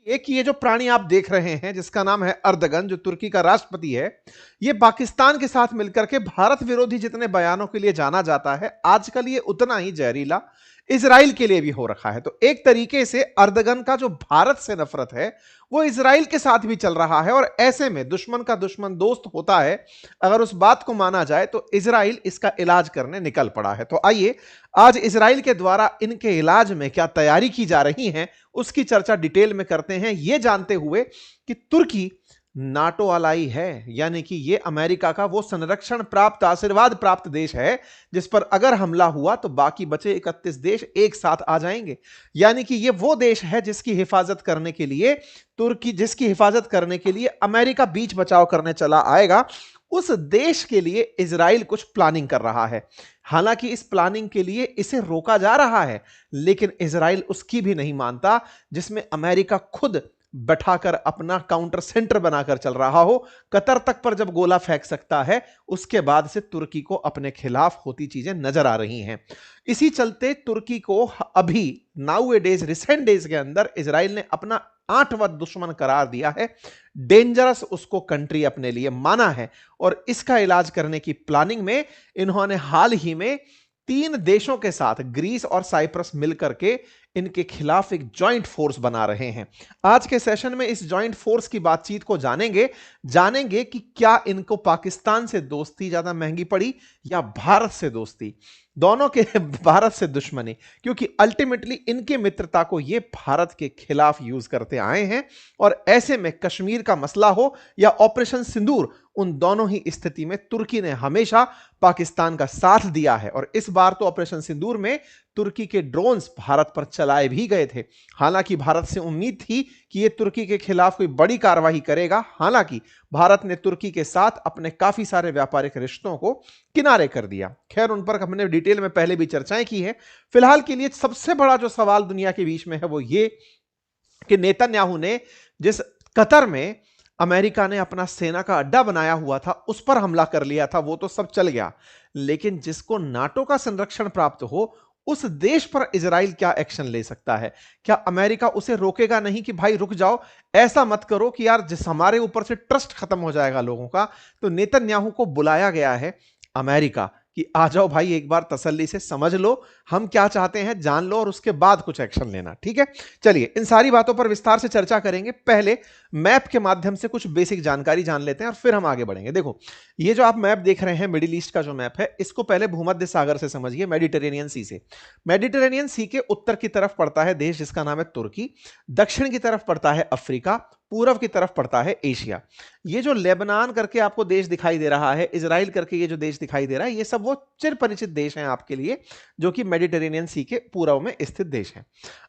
एक ये जो प्राणी आप देख रहे हैं जिसका नाम है अर्दगन, जो तुर्की का राष्ट्रपति है, ये पाकिस्तान के साथ मिलकर के भारत विरोधी जितने बयानों के लिए जाना जाता है, आजकल ये उतना ही जहरीला इजराइल के लिए भी हो रखा है। तो एक तरीके से अर्दगन का जो भारत से नफरत है वो इजराइल के साथ भी चल रहा है, और ऐसे में दुश्मन का दुश्मन दोस्त होता है, अगर उस बात को माना जाए तो इजराइल इसका इलाज करने निकल पड़ा है। तो आइए आज इजराइल के द्वारा इनके इलाज में क्या तैयारी की जा रही है उसकी चर्चा डिटेल में करते हैं, यह जानते हुए कि तुर्की नाटो अलाई है, यानी कि यह अमेरिका का वो संरक्षण प्राप्त, आशीर्वाद प्राप्त देश है जिस पर अगर हमला हुआ तो बाकी बचे 31 देश एक साथ आ जाएंगे। यानी कि यह वो देश है जिसकी हिफाजत करने के लिए जिसकी हिफाजत करने के लिए अमेरिका बीच बचाव करने चला आएगा। उस देश के लिए इजराइल कुछ प्लानिंग कर रहा है। हालांकि इस प्लानिंग के लिए इसे रोका जा रहा है, लेकिन इजराइल उसकी भी नहीं मानता, जिसमें अमेरिका खुद बैठाकर अपना काउंटर सेंटर बनाकर चल रहा हो। कतर तक पर जब गोला फेंक सकता है, उसके बाद से तुर्की को अपने खिलाफ होती चीजें नजर आ रही हैं। इसी चलते तुर्की को अभी नाउ डेज, रिसेंट डेज के अंदर इजराइल ने अपना 8वां दुश्मन करार दिया है, डेंजरस उसको कंट्री अपने लिए माना है। और इसका इलाज करने की प्लानिंग में इन्होंने हाल ही में 3 देशों के साथ, ग्रीस और साइप्रस मिलकर के इनके खिलाफ एक जॉइंट फोर्स बना रहे हैं। आज के सेशन में इस जॉइंट फोर्स की बातचीत को जानेंगे कि क्या इनको पाकिस्तान से दोस्ती ज्यादा महंगी पड़ी या भारत से दोस्ती, दोनों के भारत से दुश्मनी, क्योंकि अल्टीमेटली इनके मित्रता को ये भारत के खिलाफ यूज करते आए हैं। और ऐसे में कश्मीर का मसला हो या ऑपरेशन सिंदूर, उन दोनों ही स्थिति में तुर्की ने हमेशा पाकिस्तान का साथ दिया है। और इस बार तो ऑपरेशन सिंदूर में तुर्की के ड्रोन्स भारत पर चलाए भी गए थे। हालांकि भारत से उम्मीद थी कि यह तुर्की के खिलाफ कोई बड़ी कार्रवाई करेगा। हालांकि भारत ने तुर्की के साथ अपने काफी सारे व्यापारिक रिश्तों को किनारे कर दिया। खैर, उन पर हमने डिटेल में पहले भी चर्चाएं की है। फिलहाल के लिए सबसे बड़ा जो सवाल दुनिया के बीच में है वो ये कि नेतन्याहू ने जिस कतर में अमेरिका ने अपना सेना का अड्डा बनाया हुआ था उस पर हमला कर लिया था, वो तो सब चल गया, लेकिन जिसको नाटो का संरक्षण प्राप्त हो उस देश पर इजराइल क्या एक्शन ले सकता है? क्या अमेरिका उसे रोकेगा नहीं कि भाई रुक जाओ, ऐसा मत करो कि यार जिस हमारे ऊपर से ट्रस्ट खत्म हो जाएगा लोगों का। तो नेतन्याहू को बुलाया गया है अमेरिका कि आ जाओ भाई, एक बार तसल्ली से समझ लो हम क्या चाहते हैं, जान लो, और उसके बाद कुछ एक्शन लेना। ठीक है, चलिए इन सारी बातों पर विस्तार से चर्चा करेंगे। पहले मैप के माध्यम से कुछ बेसिक जानकारी जान लेते हैं और फिर हम आगे बढ़ेंगे। देखो, ये जो आप मैप देख रहे हैं, मिडिल ईस्ट का जो मैप है, इसको पहले भूमध्य सागर से समझिए, मेडिटेरेनियन सी से। मेडिटेरेनियन सी के उत्तर की तरफ पड़ता है देश जिसका नाम है तुर्की, दक्षिण की तरफ पड़ता है अफ्रीका, पूर्व की तरफ पड़ता है एशिया। ये जो लेबनान करके आपको देश दिखाई दे रहा है, इजराइल करके ये जो देश दिखाई दे रहा है, ये सब वो चिर परिचित देश हैं आपके लिए, जो कि मेडिटेरेनियन सी के पूर्व में स्थित देश हैं।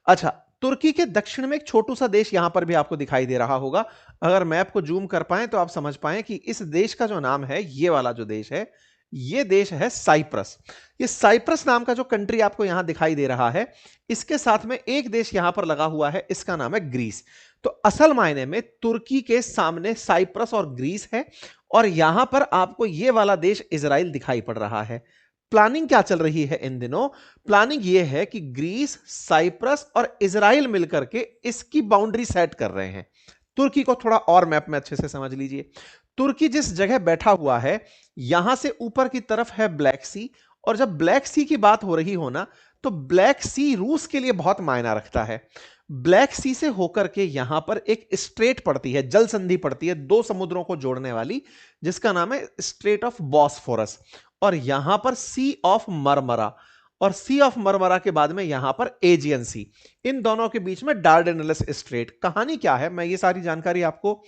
अच्छा, तुर्की के दक्षिण में एक छोटू सा देश यहां पर भी आपको दिखाई दे रहा होगा। अगर मैप को जूम कर पाए तो आप समझ पाए कि इस देश का जो नाम है, ये वाला जो देश है, ये देश है साइप्रस। ये साइप्रस नाम का जो कंट्री आपको यहां दिखाई दे रहा है, इसके साथ में एक देश यहां पर लगा हुआ है, इसका नाम है ग्रीस। तो असल मायने में तुर्की के सामने साइप्रस और ग्रीस है, और यहां पर आपको यह वाला देश इजराइल दिखाई पड़ रहा है। प्लानिंग क्या चल रही है इन दिनों? प्लानिंग यह है कि ग्रीस, साइप्रस और इजराइल मिलकर के इसकी बाउंड्री सेट कर रहे हैं। तुर्की को थोड़ा और मैप में अच्छे से समझ लीजिए। तुर्की जिस जगह बैठा हुआ है, यहां से ऊपर की तरफ है ब्लैक सी, और जब ब्लैक सी की बात हो रही हो ना, तो ब्लैक सी रूस के लिए बहुत मायना रखता है। ब्लैक सी से होकर के यहां पर एक स्ट्रेट पड़ती है, जल संधि पड़ती है, 2 समुद्रों को जोड़ने वाली, जिसका नाम है स्ट्रेट ऑफ बॉस्फोरस। और यहां पर सी ऑफ मरमरा, और सी ऑफ मरमरा के बाद में यहां पर एजियन सी, इन दोनों के बीच में डार्डेनलस स्ट्रेट। कहानी क्या है, मैं ये सारी जानकारी आपको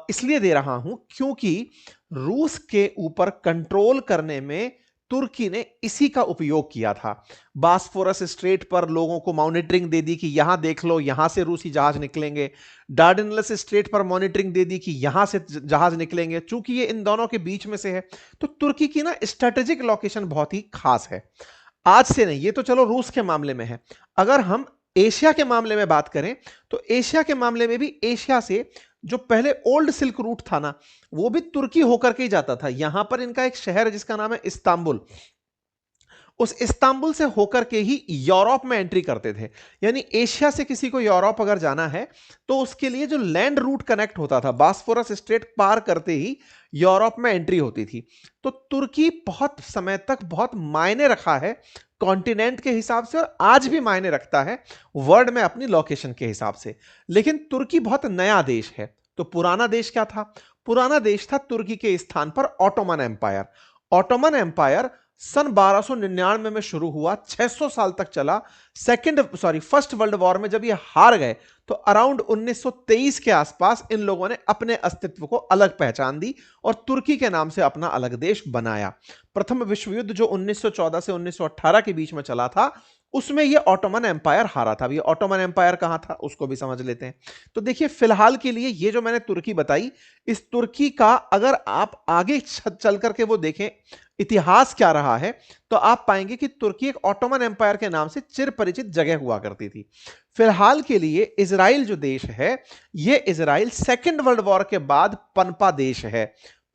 इसलिए दे रहा हूं क्योंकि रूस के ऊपर कंट्रोल करने में तुर्की ने इसी का उपयोग किया था। बास्फोरस स्ट्रेट पर लोगों को मॉनिटरिंग दे दी कि यहां देख लो, यहां से रूसी जहाज निकलेंगे। डार्डेनलस स्ट्रेट पर मॉनिटरिंग दे दी कि यहां से जहाज निकलेंगे। चूंकि ये इन दोनों के बीच में से है, तो तुर्की की ना स्ट्रेटेजिक लोकेशन बहुत ही खास है। आज से नहीं, ये तो चलो रूस के मामले में है। अगर हम एशिया के मामले में बात करें, तो एशिया के मामले में भी एशिया से जो पहले ओल्ड सिल्क रूट था ना, वो भी तुर्की होकर के ही जाता था। यहां पर इनका एक शहर है जिसका नाम है इस्तांबुल। उस इस्तांबुल से होकर के ही यूरोप में एंट्री करते थे। यानी एशिया से किसी को यूरोप अगर जाना है तो उसके लिए जो लैंड रूट कनेक्ट होता था, बास्फोरस स्ट्रेट पार करते ही यूरोप में एंट्री होती थी। तो तुर्की बहुत समय तक बहुत मायने रखा है कॉन्टिनेंट के हिसाब से, और आज भी मायने रखता है वर्ल्ड में अपनी लोकेशन के हिसाब से। लेकिन तुर्की बहुत नया देश है। तो पुराना देश क्या था? पुराना देश था तुर्की के स्थान पर ऑटोमन एम्पायर। ऑटोमन एम्पायर सन 1299 में शुरू हुआ, 600 साल तक चला। फर्स्ट वर्ल्ड वॉर में जब ये हार गए तो अराउंड 1923 के आसपास इन लोगों ने अपने अस्तित्व को अलग पहचान दी और तुर्की के नाम से अपना अलग देश बनाया। प्रथम विश्व युद्ध जो 1914 से 1918 के बीच में चला था, उसमें ये ऑटोमन एम्पायर हारा था। ये ऑटोमन एम्पायर कहां था उसको भी समझ लेते हैं। तो देखिए, फिलहाल के लिए ये जो मैंने तुर्की बताई, इस तुर्की का अगर आप आगे चल करके वो देखें इतिहास क्या रहा है, तो आप पाएंगे कि तुर्की एक ऑटोमन एम्पायर के नाम से चिर परिचित जगह हुआ करती थी। फिलहाल के लिए इजराइल जो देश है, ये इजराइल सेकेंड वर्ल्ड वॉर के बाद पनपा देश है।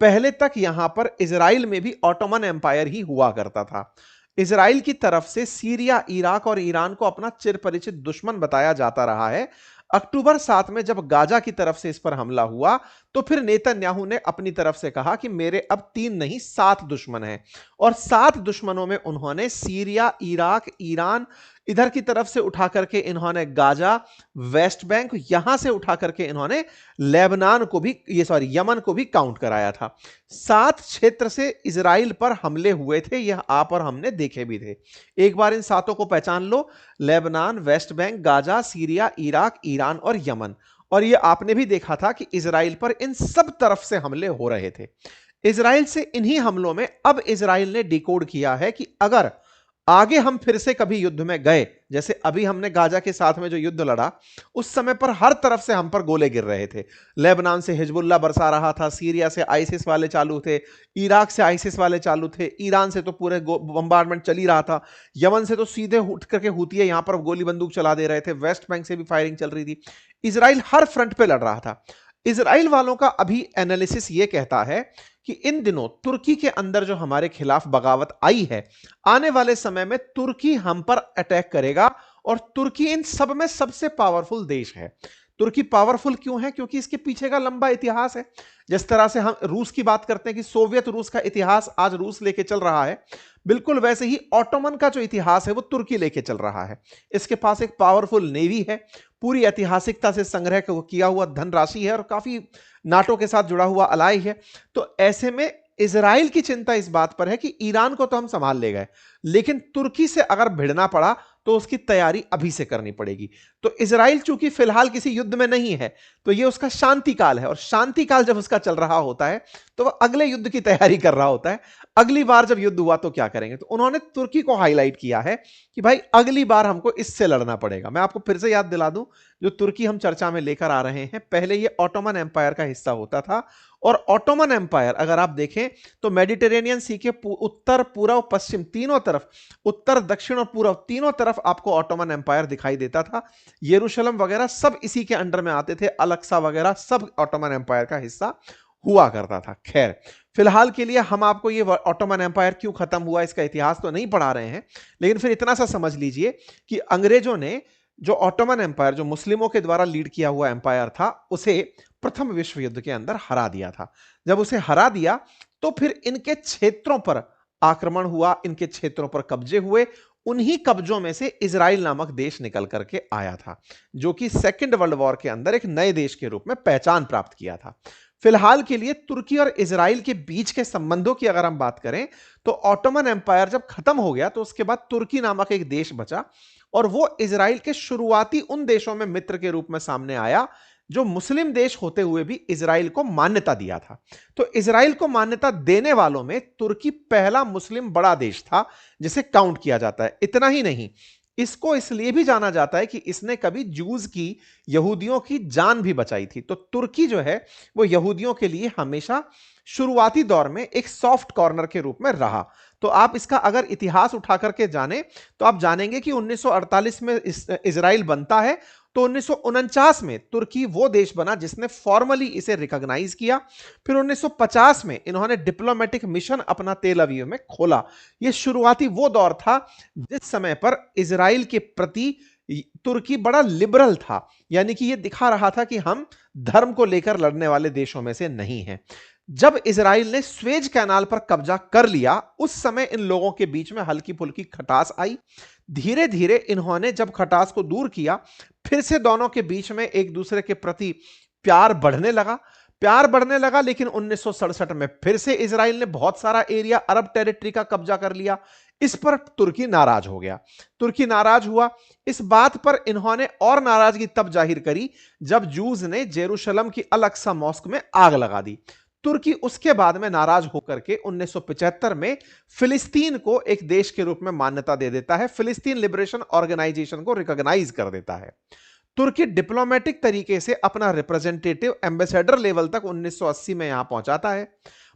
पहले तक यहां पर इजराइल में भी ऑटोमन एम्पायर ही हुआ करता था। इजराइल की तरफ से सीरिया, इराक और ईरान को अपना चिर परिचित दुश्मन बताया जाता रहा है। अक्टूबर 7 में जब गाजा की तरफ से इस पर हमला हुआ तो फिर नेतन्याहू ने अपनी तरफ से कहा कि मेरे अब 3 नहीं 7 दुश्मन हैं, और 7 दुश्मनों में उन्होंने सीरिया, इराक, ईरान, इधर की तरफ से उठा करके इन्होंने गाजा, वेस्ट बैंक, यहां से उठा करके इन्होंने लेबनान को भी, यमन को भी काउंट कराया था। 7 क्षेत्र से इजराइल पर हमले हुए थे, यह आप और हमने देखे भी थे। एक बार इन 7 को पहचान लो: Lebanon, west bank, Gaza, Syria, Iraq, Iran और यमन। और यह आपने भी देखा था कि इजराइल पर इन सब तरफ से हमले हो रहे थे। इजराइल से इन्हीं हमलों में अब इजराइल ने डिकोड किया है कि अगर आगे हम फिर से कभी युद्ध में गए, जैसे अभी हमने गाजा के साथ में जो युद्ध लड़ा, उस समय पर हर तरफ से हम पर गोले गिर रहे थे। लेबनान से हिजबुल्लाह बरसा रहा था, सीरिया से आईसिस वाले चालू थे, इराक से आईसिस वाले चालू थे, ईरान से तो पूरे बम्बार्डमेंट चल ही रहा था, यमन से तो सीधे उठ करके हूतिये यहां पर गोली बंदूक चला दे रहे थे, वेस्ट बैंक से भी फायरिंग चल रही थी। इजराइल हर फ्रंट पे लड़ रहा था। इजराइल वालों का अभी एनालिसिस ये कहता है कि इन दिनों तुर्की के अंदर जो हमारे खिलाफ बगावत आई है, आने वाले समय में तुर्की हम पर अटैक करेगा, और तुर्की इन सब में सबसे पावरफुल देश है। तुर्की पावरफुल क्यों है? क्योंकि इसके पीछे का लंबा इतिहास है। जिस तरह से हम रूस की बात करते हैं कि सोवियत रूस का इतिहास आज रूस लेके चल रहा है, बिल्कुल वैसे ही ऑटोमन का जो इतिहास है वो तुर्की लेके चल रहा है। इसके पास एक पावरफुल नेवी है, पूरी ऐतिहासिकता से संग्रह किया हुआ धनराशि है, और काफी नाटो के साथ जुड़ा हुआ अलाई है। तो ऐसे में इजराइल की चिंता इस बात पर है कि ईरान को तो हम संभाल ले गए, लेकिन तुर्की से अगर भिड़ना पड़ा तो उसकी तैयारी अभी से करनी पड़ेगी। तो इजराइल चूंकि फिलहाल किसी युद्ध में नहीं है, तो यह उसका शांति काल है, और शांति काल जब उसका चल रहा होता है तो वह अगले युद्ध की तैयारी कर रहा होता है। अगली बार जब युद्ध हुआ तो क्या करेंगे? तो उन्होंने तुर्की को हाईलाइट किया है कि भाई अगली बार हमको इससे लड़ना पड़ेगा। मैं आपको फिर से याद दिला दूं, जो तुर्की हम चर्चा में लेकर आ रहे हैं, पहले यह ऑटोमन एम्पायर का हिस्सा होता था। और ऑटोमन एम्पायर अगर आप देखें तो मेडिटेरेनियन सी के उत्तर, पूर्व, पश्चिम तीनों तरफ, उत्तर, दक्षिण और पूर्व तीनों तरफ आपको ऑटोमन एम्पायर दिखाई देता था। यरूशलेम वगैरह सब इसी के अंडर में आते थे, अलक्सा वगैरह सब ऑटोमन एम्पायर का हिस्सा हुआ करता था। खैर, फिलहाल के लिए हम आपको ये ऑटोमन एम्पायर क्यों खत्म हुआ इसका इतिहास तो नहीं पढ़ा रहे हैं, लेकिन फिर इतना सा समझ लीजिए कि अंग्रेजों ने जो ऑटोमन एम्पायर, जो मुस्लिमों के द्वारा लीड किया हुआ एम्पायर था, उसे प्रथम विश्व युद्ध के अंदर हरा दिया था। जब उसे हरा दिया तो फिर इनके क्षेत्रों पर आक्रमण हुआ, इनके क्षेत्रों पर कब्जे हुए। उन्हीं कब्जों में से इजराइल नामक देश निकल करके आया था, जो कि सेकेंड वर्ल्ड वॉर के अंदर एक नए देश के रूप में पहचान प्राप्त किया था। फिलहाल के लिए तुर्की और इजराइल के बीच के संबंधों की अगर हम बात करें तो ऑटोमन एम्पायर जब खत्म हो गया तो उसके बाद तुर्की नामक एक देश बचा, और वो इजराइल के शुरुआती उन देशों में मित्र के रूप में सामने आया जो मुस्लिम देश होते हुए भी इजराइल को मान्यता दिया था। तो इजराइल को मान्यता देने वालों में तुर्की पहला मुस्लिम बड़ा देश था जिसे काउंट किया जाता है। इतना ही नहीं, इसको इसलिए भी जाना जाता है कि इसने कभी जूज की, यहूदियों की जान भी बचाई थी। तो तुर्की जो है वो यहूदियों के लिए हमेशा शुरुआती दौर में एक सॉफ्ट कॉर्नर के रूप में रहा। तो आप इसका अगर इतिहास उठा करके जाने तो आप जानेंगे कि 1948 में इजराइल बनता है, तो 1949 में तुर्की वो देश बना जिसने फॉर्मली इसे रिकॉग्नाइज किया। फिर 1950 में इन्होंने डिप्लोमेटिक मिशन अपना तेल अवीव में खोला। यह शुरुआती वो दौर था जिस समय पर इजराइल के प्रति तुर्की बड़ा लिबरल था, यानी कि यह दिखा रहा था कि हम धर्म को लेकर लड़ने वाले देशों में से नहीं हैं। जब इजराइल ने स्वेज कैनाल पर कब्जा कर लिया, उस समय इन लोगों के बीच में हल्की फुल्की खटास आई। धीरे धीरे इन्होंने जब खटास को दूर किया, फिर से दोनों के बीच में एक दूसरे के प्रति प्यार बढ़ने लगा। लेकिन 1967 में फिर से इजराइल ने बहुत सारा एरिया, अरब टेरिटरी का कब्जा कर लिया। इस पर तुर्की नाराज हो गया। तुर्की नाराज हुआ। इस बात पर इन्होंने और नाराजगी तब जाहिर करी जब जूज ने जेरूशलम की अल अक्सा मॉस्क में आग लगा दी। तुर्की उसके बाद में नाराज होकर के 1975 में फिलिस्तीन को एक देश के रूप में मान्यता दे देता है, फिलिस्तीन लिबरेशन ऑर्गेनाइजेशन को रिकॉग्नाइज कर देता है। तुर्की डिप्लोमेटिक तरीके से अपना रिप्रेजेंटेटिव एम्बेसडर लेवल तक 1980 में यहां पहुंचाता है।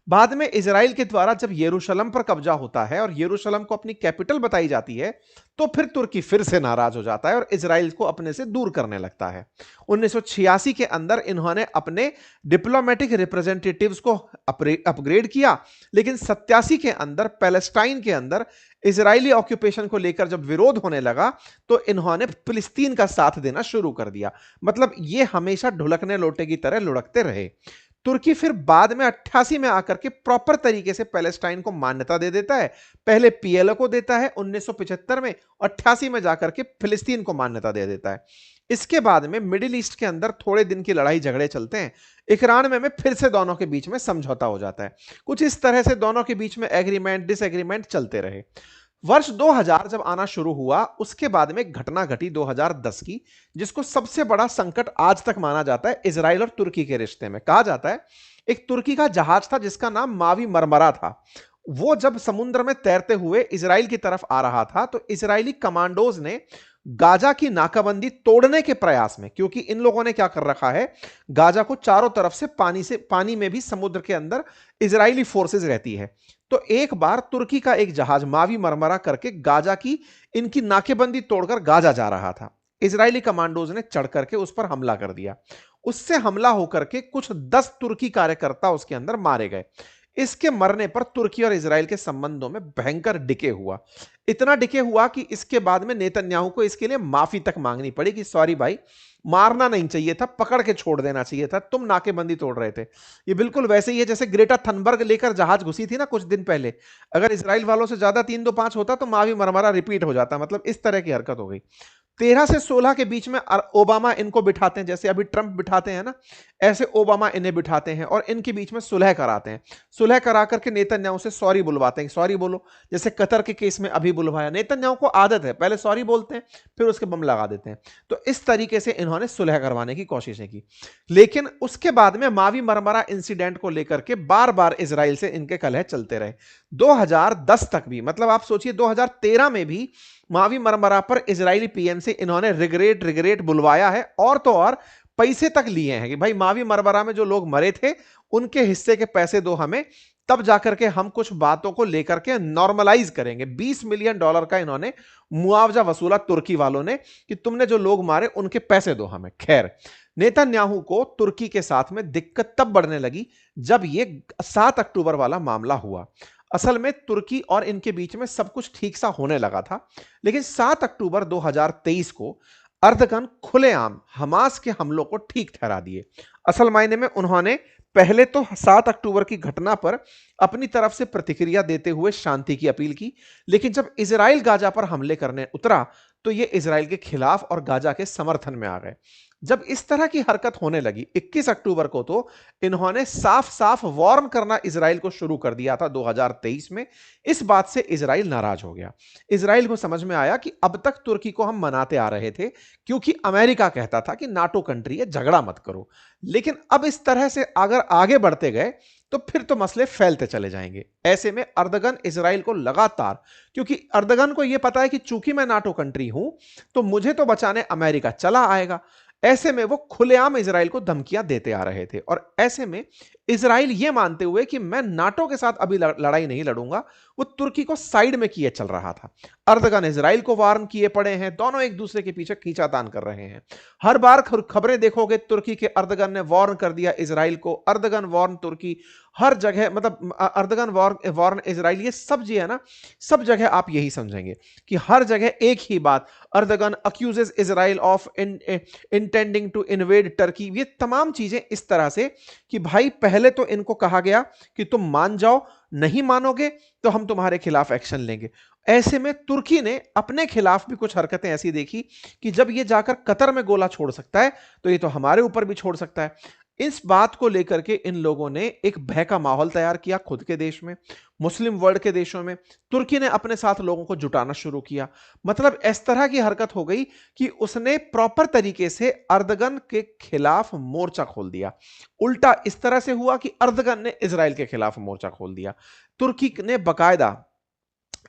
बाद में इजराइल के द्वारा जब यरूशलम पर कब्जा होता है और यरूशलम को अपनी कैपिटल बताई जाती है, तो फिर तुर्की फिर से नाराज हो जाता है और इजराइल को अपने से दूर करने लगता है। 1986 के अंदर इन्होंने अपने डिप्लोमेटिक रिप्रेजेंटेटिव्स को अपग्रेड किया, लेकिन 87 के अंदर पैलेस्टाइन के अंदर इजरायली ऑक्यूपेशन को लेकर जब विरोध होने लगा, तो इन्होंने फिलिस्तीन का साथ देना शुरू कर दिया। मतलब ये हमेशा ढुलकने लोटे की तरह लुढ़कते रहे। तुर्की फिर बाद में 88 में आकर के प्रॉपर तरीके से पैलेस्टाइन को मान्यता दे देता है। पहले पीएलओ को देता है 1975 में, 88 में जाकर के फिलिस्तीन को मान्यता दे देता है। इसके बाद में मिडिल ईस्ट के अंदर थोड़े दिन की लड़ाई झगड़े चलते हैं। 91 में फिर से दोनों के बीच में समझौता हो जाता है। कुछ इस तरह से दोनों के बीच में एग्रीमेंट डिसएग्रीमेंट चलते रहे। वर्ष 2000 जब आना शुरू हुआ, उसके बाद में एक घटना घटी 2010 की, जिसको सबसे बड़ा संकट आज तक माना जाता है इजराइल और तुर्की के रिश्ते में। कहा जाता है एक तुर्की का जहाज था जिसका नाम मावी मरमरा था। वो जब समुद्र में तैरते हुए इजराइल की तरफ आ रहा था, तो इजरायली कमांडोज ने गाजा की नाकाबंदी तोड़ने के प्रयास में, क्योंकि इन लोगों ने क्या कर रखा है, गाजा को चारों तरफ से पानी में भी समुद्र के अंदर इजरायली फोर्सेस रहती है। तो एक बार तुर्की का एक जहाज मावी मरमरा करके गाजा की इनकी नाकेबंदी तोड़कर गाजा जा रहा था। इजरायली कमांडोज ने चढ़ करके उस पर हमला कर दिया। उससे हमला होकर के कुछ 10 तुर्की कार्यकर्ता उसके अंदर मारे गए। इसके मरने पर तुर्की और इजराइल के संबंधों में भयंकर डिके हुआ। इतना डिके हुआ कि इसके बाद में नेतन्याहू को इसके लिए माफी तक मांगनी पड़ी कि सॉरी भाई, मारना नहीं चाहिए था, पकड़ के छोड़ देना चाहिए था, तुम नाकेबंदी तोड़ रहे थे। ये बिल्कुल वैसे ही है जैसे ग्रेटा थनबर्ग लेकर जहाज घुसी थी ना कुछ दिन पहले। अगर इजराइल वालों से ज्यादा 3-2-5 होता तो मावी मरमरा रिपीट हो जाता। मतलब इस तरह की हरकत हो गई। 13 से 16 के बीच में ओबामा इनको बिठाते हैं, जैसे अभी ट्रंप बिठाते हैं ना, ऐसे ओबामा इन्हें बिठाते हैं और इनके बीच में सुलह कराते हैं। सुलह करा करके नेतन्याहू से सॉरी बुलवाते हैं, सॉरी बोलो। जैसे कतर के केस में अभी बुलवाया। नेतन्याहू को आदत है, पहले सॉरी बोलते हैं फिर उसके बम लगा देते हैं। तो इस तरीके से इन्होंने सुलह करवाने की कोशिशें की। लेकिन उसके बाद में मावी मरमरा इंसिडेंट को लेकर के बार बार इजराइल से इनके कलह चलते रहे। 2010 तक भी, मतलब आप सोचिए 2013 में भी मावी मरमरा पर इजरायली पीएम से इन्होंने रिग्रेट बुलवाया है, और तो और पैसे तक लिए हैं कि भाई मावी मरमरा में जो लोग मरे थे उनके हिस्से के पैसे दो हमें, तब जाकर के हम कुछ बातों को लेकर के नॉर्मलाइज करेंगे। $20 मिलियन का इन्होंने मुआवजा वसूला तुर्की वालों ने कि तुमने जो लोग मारे उनके पैसे दो हमें। खैर, नेतन्याहू को तुर्की के साथ में दिक्कत तब बढ़ने लगी जब ये 7 अक्टूबर वाला मामला हुआ। असल में तुर्की और इनके बीच में सब कुछ ठीक सा होने लगा था, लेकिन 7 अक्टूबर 2023 को अर्दगन खुलेआम हमास के हमलों को ठीक ठहरा दिए। असल मायने में उन्होंने पहले तो 7 अक्टूबर की घटना पर अपनी तरफ से प्रतिक्रिया देते हुए शांति की अपील की, लेकिन जब इजराइल गाजा पर हमले करने उतरा तो ये इजराइल के खिलाफ और गाजा के समर्थन में आ गए। जब इस तरह की हरकत होने लगी 21 अक्टूबर को, तो इन्होंने साफ साफ वार्न करना इजराइल को शुरू कर दिया था 2023 में। इस बात से इजराइल नाराज हो गया। इजराइल को समझ में आया कि अब तक तुर्की को हम मनाते आ रहे थे क्योंकि अमेरिका कहता था कि नाटो कंट्री है, झगड़ा मत करो, लेकिन अब इस तरह से अगर आगे बढ़ते गए तो फिर तो मसले फैलते चले जाएंगे। ऐसे में अर्दगन इजराइल को लगातार, क्योंकि अर्दगन को यह पता है कि चूंकि मैं नाटो कंट्री हूं तो मुझे तो बचाने अमेरिका चला आएगा, ऐसे में वो खुलेआम इजराइल को धमकियां देते आ रहे थे। और ऐसे में इजराइल यह मानते हुए कि मैं नाटो के साथ अभी लड़ाई नहीं लड़ूंगा, वो तुर्की को साइड में किए चल रहा था। अर्दगन इजराइल को वार्न किए पड़े हैं, दोनों एक दूसरे के पीछे खींचातान कर रहे हैं। हर बार खबरें देखोगे तुर्की के अर्दगन ने वार्न कर दिया इजराइल को, अर्दगन वार्न तुर्की, हर जगह मतलब अर्दगन वार्न इजराइल, ये सब जी है ना, सब जगह आप यही समझेंगे कि हर जगह एक ही बात, Erdogan accuses Israel of intending to invade Turkey. ये तमाम चीजें इस तरह से कि भाई पहले तो इनको कहा गया कि तुम मान जाओ, नहीं मानोगे तो हम तुम्हारे खिलाफ एक्शन लेंगे। ऐसे में तुर्की ने अपने खिलाफ भी कुछ हरकतें ऐसी देखी कि जब ये जाकर कतर में गोला छोड़ सकता है तो ये तो हमारे ऊपर भी छोड़ सकता है। इस बात को लेकर के इन लोगों ने एक भय का माहौल तैयार किया खुद के देश में, मुस्लिम वर्ल्ड के देशों में। तुर्की ने अपने साथ लोगों को जुटाना शुरू किया। मतलब इस तरह की हरकत हो गई कि उसने प्रॉपर तरीके से अर्दगन के खिलाफ मोर्चा खोल दिया। उल्टा इस तरह से हुआ कि अर्दगन ने इजराइल के खिलाफ मोर्चा खोल दिया। तुर्की ने बकायदा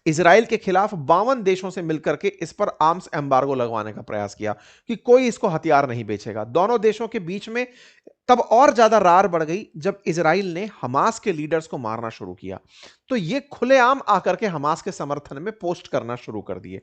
इजराइल के खिलाफ 52 देशों से मिलकर के इस पर आर्म्स एम्बार्गो लगवाने का प्रयास किया कि कोई इसको हथियार नहीं बेचेगा। दोनों देशों के बीच में तब और ज्यादा रार बढ़ गई जब इजराइल ने हमास के लीडर्स को मारना शुरू किया। तो ये खुलेआम आकर के हमास के समर्थन में पोस्ट करना शुरू कर दिए।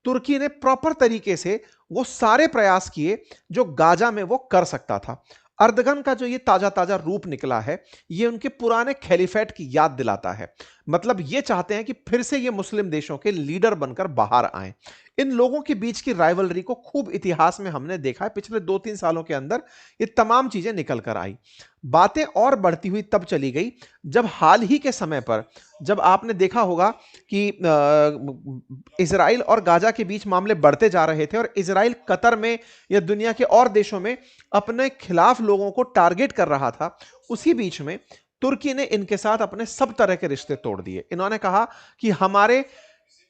तुर्की ने प्रॉपर तरीके से वो सारे प्रयास किए जो गाजा में वो कर सकता था। अर्दगन का जो ये ताजा ताजा रूप निकला है, ये उनके पुराने खलीफेट की याद दिलाता है। मतलब ये चाहते हैं कि फिर से ये मुस्लिम देशों के लीडर बनकर बाहर आए। इन लोगों के बीच की राइवलरी को खूब इतिहास में हमने देखा है, पिछले 2-3 सालों के अंदर ये तमाम चीजें निकल कर आई। बातें और बढ़ती हुई तब चली गई जब हाल ही के समय पर, जब आपने देखा होगा कि इजराइल और गाजा के बीच मामले बढ़ते जा रहे थे और इजराइल कतर में या दुनिया के और देशों में अपने खिलाफ लोगों को टारगेट कर रहा था। उसी बीच में तुर्की ने इनके साथ अपने सब तरह के रिश्ते तोड़ दिए। इन्होंने कहा कि हमारे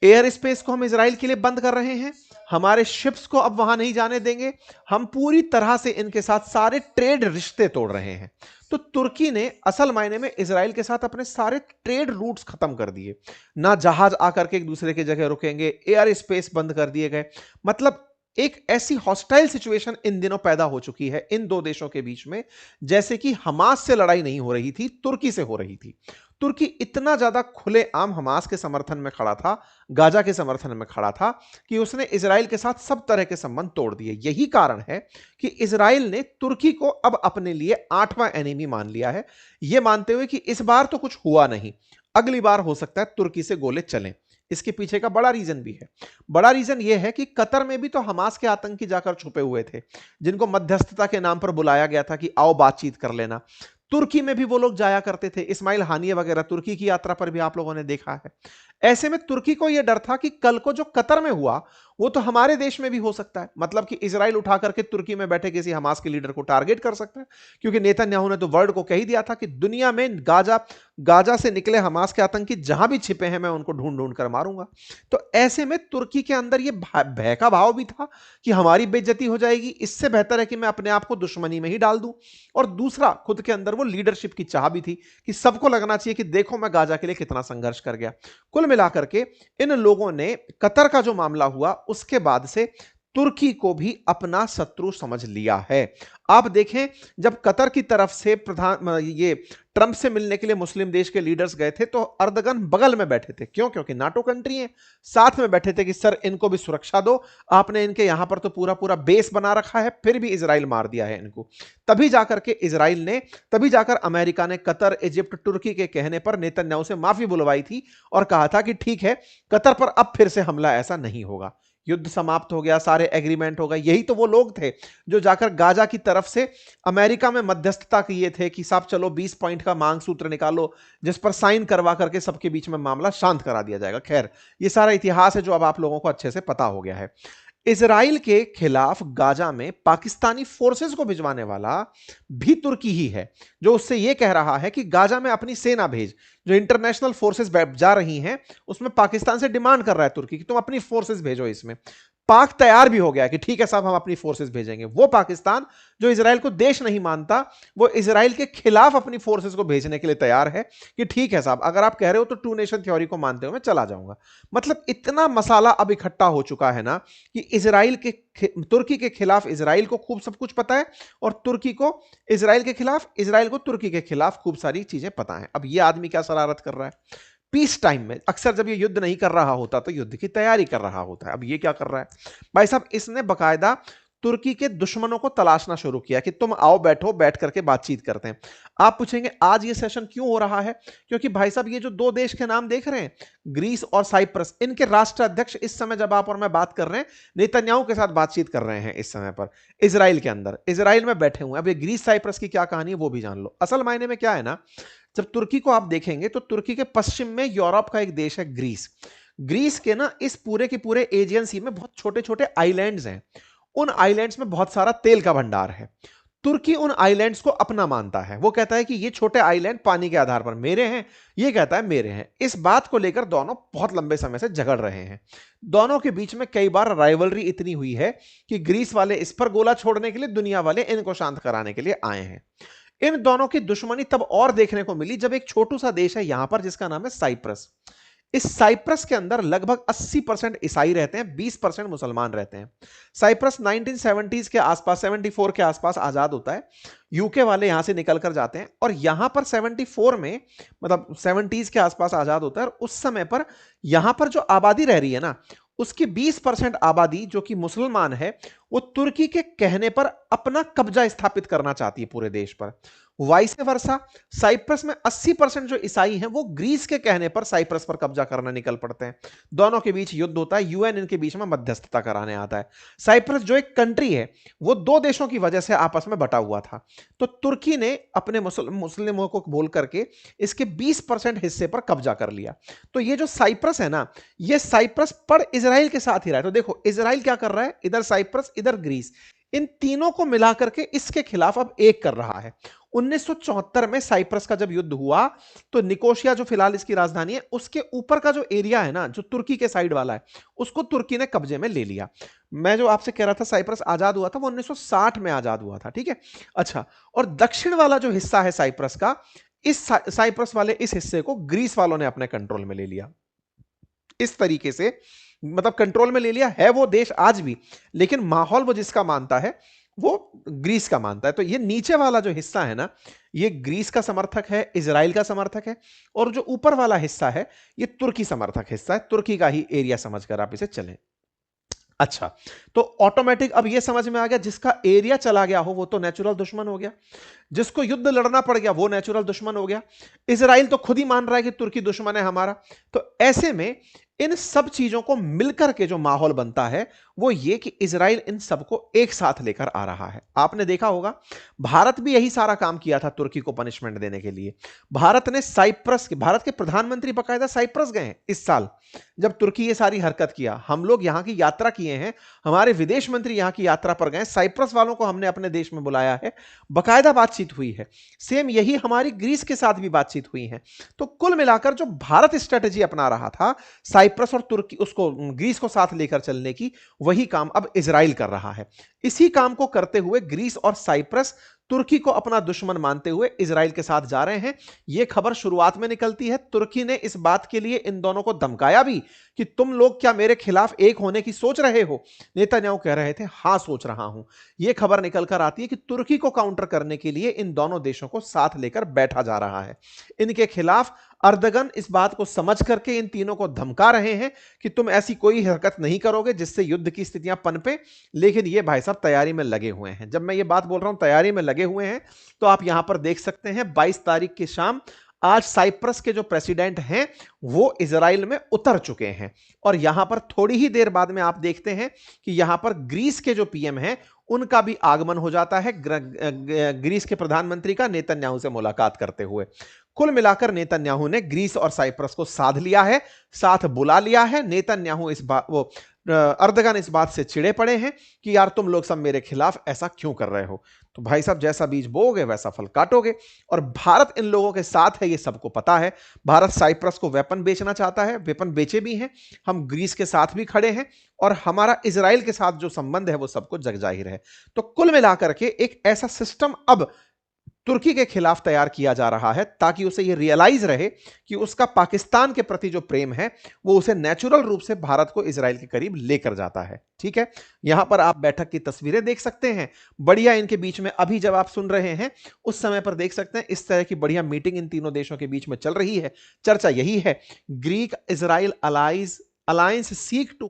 एयर स्पेस को हम इजराइल के लिए बंद कर रहे हैं, हमारे शिप्स को अब वहां नहीं जाने देंगे, हम पूरी तरह से इनके साथ सारे ट्रेड रिश्ते तोड़ रहे हैं। तो तुर्की ने असल मायने में इजराइल के साथ अपने सारे ट्रेड रूट्स खत्म कर दिए। ना जहाज आकर के एक दूसरे की जगह रुकेंगे, एयर स्पेस बंद कर दिए गए। मतलब एक ऐसी हॉस्टाइल सिचुएशन इन दिनों पैदा हो चुकी है इन दो देशों के बीच में, जैसे कि हमास से लड़ाई नहीं हो रही थी, तुर्की से हो रही थी। तुर्की इतना ज्यादा खुलेआम हमास के समर्थन में खड़ा था, गाजा के समर्थन में खड़ा था कि उसने इजराइल के साथ सब तरह के संबंध तोड़ दिए। यही कारण है कि इजराइल ने तुर्की को अब अपने लिए 8वां एनिमी मान लिया है, यह मानते हुए कि इस बार तो कुछ हुआ नहीं, अगली बार हो सकता है तुर्की से गोले चलें। इसके पीछे का बड़ा रीजन भी है। बड़ा रीजन यह है कि कतर में भी तो हमास के आतंकी जाकर छुपे हुए थे, जिनको मध्यस्थता के नाम पर बुलाया गया था कि आओ बातचीत कर लेना। तुर्की में भी वो लोग जाया करते थे, इस्माइल हानिये वगैरह तुर्की की यात्रा पर भी आप लोगों ने देखा है। ऐसे में तुर्की को यह डर था कि कल को जो कतर में हुआ वो तो हमारे देश में भी हो सकता है। मतलब कि इजराइल उठा करके तुर्की में बैठे किसी हमास के लीडर को टारगेट कर सकता है, क्योंकि नेतन्याहू ने तो वर्ल्ड को कह ही दिया था कि दुनिया में गाजा से निकले हमास के आतंकी जहां भी छिपे हैं मैं उनको ढूंढ ढूंढ कर मारूंगा। तो ऐसे में तुर्की के अंदर यह भय का भाव भी था कि हमारी बेइज्जती हो जाएगी, इससे बेहतर है कि मैं अपने आप को दुश्मनी में ही डाल दूं। और दूसरा, खुद के अंदर वो लीडरशिप की चाह भी थी कि सबको लगना चाहिए कि देखो मैं गाजा के लिए कितना संघर्ष कर गया। कुल मिलाकर के इन लोगों ने कतर का जो मामला हुआ उसके बाद से तुर्की को भी अपना शत्रु समझ लिया है। आप देखें, जब कतर की तरफ से ये ट्रंप से मिलने के लिए मुस्लिम देश के लीडर्स गए थे तो अर्दगन बगल में बैठे थे। क्यों? क्योंकि नाटो कंट्री है, साथ में बैठे थे कि सर इनको भी सुरक्षा दो, आपने इनके यहां पर तो पूरा पूरा बेस बना रखा है, फिर भी इजराइल मार दिया है इनको। तभी जाकर अमेरिका ने कतर, इजिप्ट, तुर्की के कहने पर नेतन्याहू से माफी बुलवाई थी और कहा था कि ठीक है, कतर पर अब फिर से हमला ऐसा नहीं होगा, युद्ध समाप्त हो गया, सारे एग्रीमेंट हो गए। यही तो वो लोग थे जो जाकर गाजा की तरफ से अमेरिका में मध्यस्थता किए थे कि साहब चलो 20 पॉइंट का मांग सूत्र निकालो जिस पर साइन करवा करके सबके बीच में मामला शांत करा दिया जाएगा। खैर, ये सारा इतिहास है जो अब आप लोगों को अच्छे से पता हो गया है। इजराइल के खिलाफ गाजा में पाकिस्तानी फोर्सेस को भिजवाने वाला भी तुर्की ही है, जो उससे यह कह रहा है कि गाजा में अपनी सेना भेज। जो इंटरनेशनल फोर्सेस जा रही हैं उसमें पाकिस्तान से डिमांड कर रहा है तुर्की कि तुम अपनी फोर्सेस भेजो इसमें। पाक तैयार भी हो गया कि ठीक है साहब हम अपनी फोर्सेस भेजेंगे। वो पाकिस्तान जो इजराइल को देश नहीं मानता, वो इजराइल के खिलाफ अपनी फोर्सेस को भेजने के लिए तैयार है कि ठीक है साहब अगर आप कह रहे हो तो टू नेशन थ्योरी को मानते हो मैं चला जाऊंगा। मतलब इतना मसाला अब इकट्ठा हो चुका है ना कि इजराइल के तुर्की के खिलाफ इजराइल को खूब सब कुछ पता है, और तुर्की को इजराइल के खिलाफ, इजराइल को तुर्की के खिलाफ खूब सारी चीजें पता है। अब ये आदमी क्या शरारत कर रहा है पीस टाइम में, अक्सर जब ये युद्ध नहीं कर रहा होता तो युद्ध की तैयारी कर रहा होता है। अब ये क्या कर रहा है भाई साहब, इसने बकायदा तुर्की के दुश्मनों को तलाशना शुरू किया कि तुम आओ बैठो, बैठ करके बातचीत करते हैं। आप पूछेंगे आज ये सेशन क्यों हो रहा है, क्योंकि भाई साहब ये जो दो देश के नाम देख रहे हैं ग्रीस और साइप्रस, इनके राष्ट्र अध्यक्ष इस समय जब आप और मैं बात कर रहे हैं नेतन्याहू के साथ बातचीत कर रहे हैं इस समय पर इजराइल के अंदर, इजराइल में बैठे हुए हैं। अब ये ग्रीस साइप्रस की क्या कहानी है वो भी जान लो। असल मायने में क्या है ना, जब तुर्की को आप देखेंगे तो तुर्की के पश्चिम में यूरोप का एक देश है ग्रीस। ग्रीस के ना इस पूरे के पूरे एजियन सी में बहुत छोटे छोटे आइलैंड्स हैं। उन आइलैंड्स में बहुत सारा तेल का भंडार है। तुर्की उन आइलैंड्स को अपना मानता है। वो कहता है कि ये छोटे आइलैंड पानी के आधार पर मेरे हैं, ये कहता है मेरे हैं। इस बात को लेकर दोनों बहुत लंबे समय से झगड़ रहे हैं। दोनों के बीच में कई बार राइवलरी इतनी हुई है कि ग्रीस वाले इस पर गोला छोड़ने के लिए, दुनिया वाले इनको शांत कराने के लिए आए हैं। इन दोनों की दुश्मनी तब और देखने को मिली जब एक छोटू सा देश है यहां पर जिसका नाम है साइप्रस। इस साइप्रस के अंदर लगभग 80% ईसाई रहते हैं, 20% मुसलमान रहते हैं। साइप्रस 1970s के आसपास, 74 के आसपास आजाद होता है। यूके वाले यहां से निकल कर जाते हैं और यहां पर 74 में, मतलब 70s के आसपास आजाद होता है। और उस समय पर यहां पर जो आबादी रह रही है ना, उसकी 20% आबादी जो कि मुसलमान है, वो तुर्की के कहने पर अपना कब्जा स्थापित करना चाहती है पूरे देश पर। वाइस वर्सा, साइप्रस में 80% जो ईसाई हैं वो ग्रीस के कहने पर साइप्रस पर कब्जा करना निकल पड़ते हैं। दोनों के बीच युद्ध होता है, यूएन इनके बीच में मध्यस्थता कराने आता है। साइप्रस जो एक कंट्री है वो दो देशों की वजह से आपस में बटा हुआ था। तो तुर्की ने अपने मुस्लिमों को बोल करके इसके 20% हिस्से पर कब्जा कर लिया। तो ये जो साइप्रस है ना, ये साइप्रस पर इजराइल के साथ ही रहा है। तो देखो इजराइल क्या कर रहा है, इधर साइप्रस इधर ग्रीस, इन तीनों को मिलाकर के इसके खिलाफ अब एक कर रहा है। 1974 में साइप्रस का जब युद्ध हुआ तो निकोशिया जो फिलहाल इसकी राजधानी है, उसके ऊपर का जो एरिया है ना, जो तुर्की के साइड वाला है, उसको तुर्की ने कब्जे में ले लिया। मैं जो आपसे कह रहा था साइप्रस आजाद हुआ था वो 1960 में आजाद हुआ था, ठीक है। अच्छा, और दक्षिण वाला जो हिस्सा है साइप्रस का, इस साइप्रस वाले इस हिस्से को ग्रीस वालों ने अपने कंट्रोल में ले लिया। इस तरीके से मतलब कंट्रोल में ले लिया है वो देश आज भी, लेकिन माहौल वो जिसका मानता है वो ग्रीस का मानता है। तो ये नीचे वाला जो हिस्सा है ना, ये ग्रीस का समर्थक है, इजराइल का समर्थक है, और जो ऊपर वाला हिस्सा है ये तुर्की समर्थक हिस्सा है, तुर्की का ही एरिया समझकर आप इसे चलें। अच्छा, तो ऑटोमेटिक अब ये समझ में आ गया, जिसका एरिया चला गया हो वो तो नेचुरल दुश्मन हो गया, जिसको युद्ध लड़ना पड़ गया वो नेचुरल दुश्मन हो गया। इजराइल तो खुद ही मान रहा है कि तुर्की दुश्मन है हमारा। तो ऐसे में इन सब चीजों को मिलकर के जो माहौल बनता है वो ये कि इजराइल इन सबको एक साथ लेकर आ रहा है। आपने देखा होगा भारत भी यही सारा काम किया था तुर्की को पनिशमेंट देने के लिए। भारत ने साइप्रस, भारत के प्रधानमंत्री बकायदा साइप्रस गए इस साल जब तुर्की ये सारी हरकत किया। हम लोग यहां की यात्रा किए हैं, हमारे विदेश मंत्री यहां की यात्रा पर गए, साइप्रस वालों को हमने अपने देश में बुलाया है, बकायदा बातचीत हुई है। सेम यही हमारी ग्रीस के साथ भी बातचीत हुई है। तो कुल मिलाकर जो भारत स्ट्रेटेजी अपना रहा था साइप्रस और तुर्की, उसको ग्रीस को साथ लेकर चलने की, वही काम अब इजराइल कर रहा है। इसी काम को करते हुए ग्रीस और साइप्रस तुर्की को अपना दुश्मन मानते हुए इजराइल के साथ जा रहे हैं। यह खबर शुरुआत में निकलती है, तुर्की ने इस बात के लिए इन दोनों को धमकाया भी कि तुम लोग क्या मेरे खिलाफ एक होने की सोच रहे हो। नेतन्याहू कह रहे थे हां सोच रहा हूं। यह खबर निकल कर आती है कि तुर्की को काउंटर करने के लिए इन दोनों देशों को साथ लेकर बैठा जा रहा है। इनके खिलाफ अर्दगन इस बात को समझ करके इन तीनों को धमका रहे हैं कि तुम ऐसी कोई हरकत नहीं करोगे जिससे युद्ध की स्थितियां पनपे। लेकिन ये भाई साहब तैयारी में लगे हुए हैं। जब मैं ये बात बोल रहा हूं तैयारी में लगे हुए हैं, तो आप यहां पर देख सकते हैं 22 तारीख की शाम आज साइप्रस के जो प्रेसिडेंट हैं वो इजराइल में उतर चुके हैं। और यहां पर थोड़ी ही देर बाद में आप देखते हैं कि यहां पर ग्रीस के जो पीएम हैं उनका भी आगमन हो जाता है, ग्रीस के प्रधानमंत्री का नेतन्याहू से मुलाकात करते हुए। कुल मिलाकर नेतन्याहू ने ग्रीस और साइप्रस को साध लिया है, साथ बुला लिया है। नेतन्याहू इस बात वो अर्दगन इस बात से चिढ़े पड़े हैं कि यार तुम लोग सब मेरे खिलाफ ऐसा क्यों कर रहे हो। तो भाई साहब, जैसा बीज बोओगे वैसा फल काटोगे। और भारत इन लोगों के साथ है, ये सबको पता है। भारत साइप्रस को वेपन बेचना चाहता है, वेपन बेचे भी हैं। हम ग्रीस के साथ भी खड़े हैं और हमारा इजराइल के साथ जो संबंध है वो सबको जग जाहिर है। तो कुल मिलाकर के एक ऐसा सिस्टम अब तुर्की के खिलाफ तैयार किया जा रहा है ताकि उसे यह रियलाइज रहे कि उसका पाकिस्तान के प्रति जो प्रेम है वो उसे नेचुरल रूप से भारत को इजराइल के करीब लेकर जाता है। ठीक है, यहां पर आप बैठक की तस्वीरें देख सकते हैं। बढ़िया, इनके बीच में अभी जब आप सुन रहे हैं उस समय पर देख सकते हैं इस तरह की बढ़िया मीटिंग इन तीनों देशों के बीच में चल रही है। चर्चा यही है, Greek Israel alliance seek to